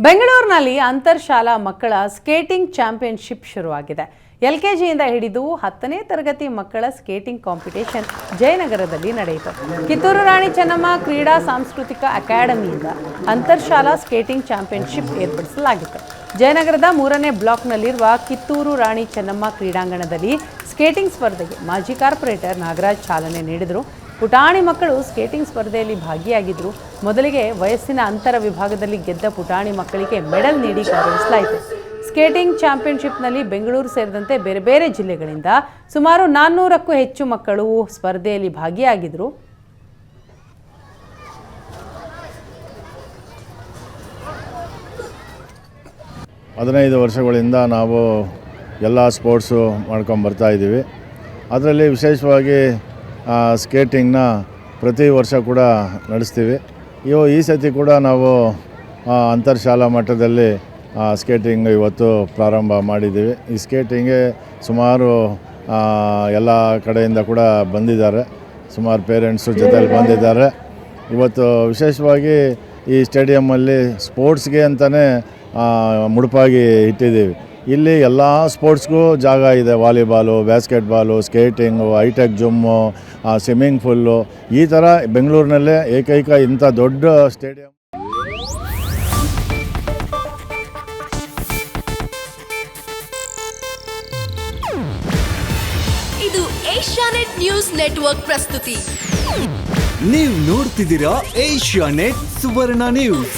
ಬೆಂಗಳೂರಿನಲ್ಲಿ ಅಂತರ್ಶಾಲಾ ಮಕ್ಕಳ skating championship ಶುರುವಾಗಿದೆ. LKGಯಿಂದ ಹಿಡಿದು 10ನೇ ತರಗತಿ ಮಕ್ಕಳ ಸ್ಕೇಟಿಂಗ್ ಕಾಂಪಿಟೇಷನ್ ಜಯನಗರದಲ್ಲಿ ನಡೆಯಿತು. ಕಿತ್ತೂರು ರಾಣಿ ಚೆನ್ನಮ್ಮ ಕ್ರೀಡಾ ಸಾಂಸ್ಕೃತಿಕ ಅಕಾಡೆಮಿಯಿಂದ ಅಂತರ್ಶಾಲಾ ಸ್ಕೇಟಿಂಗ್ ಚಾಂಪಿಯನ್ಶಿಪ್ ಏರ್ಪಡಿಸಲಾಗಿತ್ತು. ಜಯನಗರದ 3ನೇ ಬ್ಲಾಕ್ನಲ್ಲಿರುವ ಕಿತ್ತೂರು ರಾಣಿ ಚೆನ್ನಮ್ಮ ಕ್ರೀಡಾಂಗಣದಲ್ಲಿ ಸ್ಕೇಟಿಂಗ್ ಸ್ಪರ್ಧೆಗೆ ಮಾಜಿ ಕಾರ್ಪೊರೇಟರ್ ನಾಗರಾಜ್ ಚಾಲನೆ ನೀಡಿದರು. ಪುಟಾಣಿ ಮಕ್ಕಳು ಸ್ಕೇಟಿಂಗ್ ಸ್ಪರ್ಧೆಯಲ್ಲಿ ಭಾಗಿಯಾಗಿದ್ದರು. ಮೊದಲಿಗೆ ವಯಸ್ಸಿನ ಅಂತರ ವಿಭಾಗದಲ್ಲಿ ಗೆದ್ದ ಪುಟಾಣಿ ಮಕ್ಕಳಿಗೆ ಮೆಡಲ್ ನೀಡಿ ಗೌರವಿಸಲಾಯಿತು. ಸ್ಕೇಟಿಂಗ್ ಚಾಂಪಿಯನ್ಶಿಪ್ನಲ್ಲಿ ಬೆಂಗಳೂರು ಸೇರಿದಂತೆ ಬೇರೆ ಬೇರೆ ಜಿಲ್ಲೆಗಳಿಂದ ಸುಮಾರು 400ಕ್ಕೂ ಹೆಚ್ಚು ಮಕ್ಕಳು ಸ್ಪರ್ಧೆಯಲ್ಲಿ ಭಾಗಿಯಾಗಿದ್ದರು. ಹದಿನೈದು ವರ್ಷಗಳಿಂದ ನಾವು ಎಲ್ಲ ಸ್ಪೋರ್ಟ್ಸು ಮಾಡ್ಕೊಂಡು ಬರ್ತಾಯಿದ್ದೀವಿ. ಅದರಲ್ಲಿ ವಿಶೇಷವಾಗಿ ಸ್ಕೇಟಿಂಗ್ನ ಪ್ರತಿ ವರ್ಷ ಕೂಡ ನಡೆಸ್ತೀವಿ. ಈ ಸತಿ ಕೂಡ ನಾವು ಅಂತರ್ಶಾಲಾ ಮಟ್ಟದಲ್ಲಿ ಸ್ಕೇಟಿಂಗ್ ಇವತ್ತು ಪ್ರಾರಂಭ ಮಾಡಿದ್ದೀವಿ. ಈ ಸ್ಕೇಟಿಂಗ್ಗೆ ಸುಮಾರು ಎಲ್ಲ ಕಡೆಯಿಂದ ಕೂಡ ಬಂದಿದ್ದಾರೆ. ಸುಮಾರು ಪೇರೆಂಟ್ಸು ಜೊತೆಲಿ ಬಂದಿದ್ದಾರೆ. ಇವತ್ತು ವಿಶೇಷವಾಗಿ ಈ ಸ್ಟೇಡಿಯಮ್ಮಲ್ಲಿ ಸ್ಪೋರ್ಟ್ಸ್ಗೆ ಅಂತಲೇ ಮುಡುಪಾಗಿ ಇಟ್ಟಿದ್ದೀವಿ. ಇಲ್ಲಿ ಎಲ್ಲ ಸ್ಪೋರ್ಟ್ಸ್ಗೂ ಜಾಗ ಇದೆ. Volleyball, basketball, skating, high tech gym, swimming pool, ಈ ಥರ ಬೆಂಗಳೂರಿನಲ್ಲೇ ಏಕೈಕ ಇಂಥ ದೊಡ್ಡ ಸ್ಟೇಡಿಯಂ. ಇದು ಏಷ್ಯಾನೆಟ್ ನ್ಯೂಸ್ ನೆಟ್ವರ್ಕ್ ಪ್ರಸ್ತುತಿ. ನೀವು ನೋಡ್ತಿದ್ದೀರಾ ಏಷ್ಯಾನೆಟ್ ಸುವರ್ಣ ನ್ಯೂಸ್.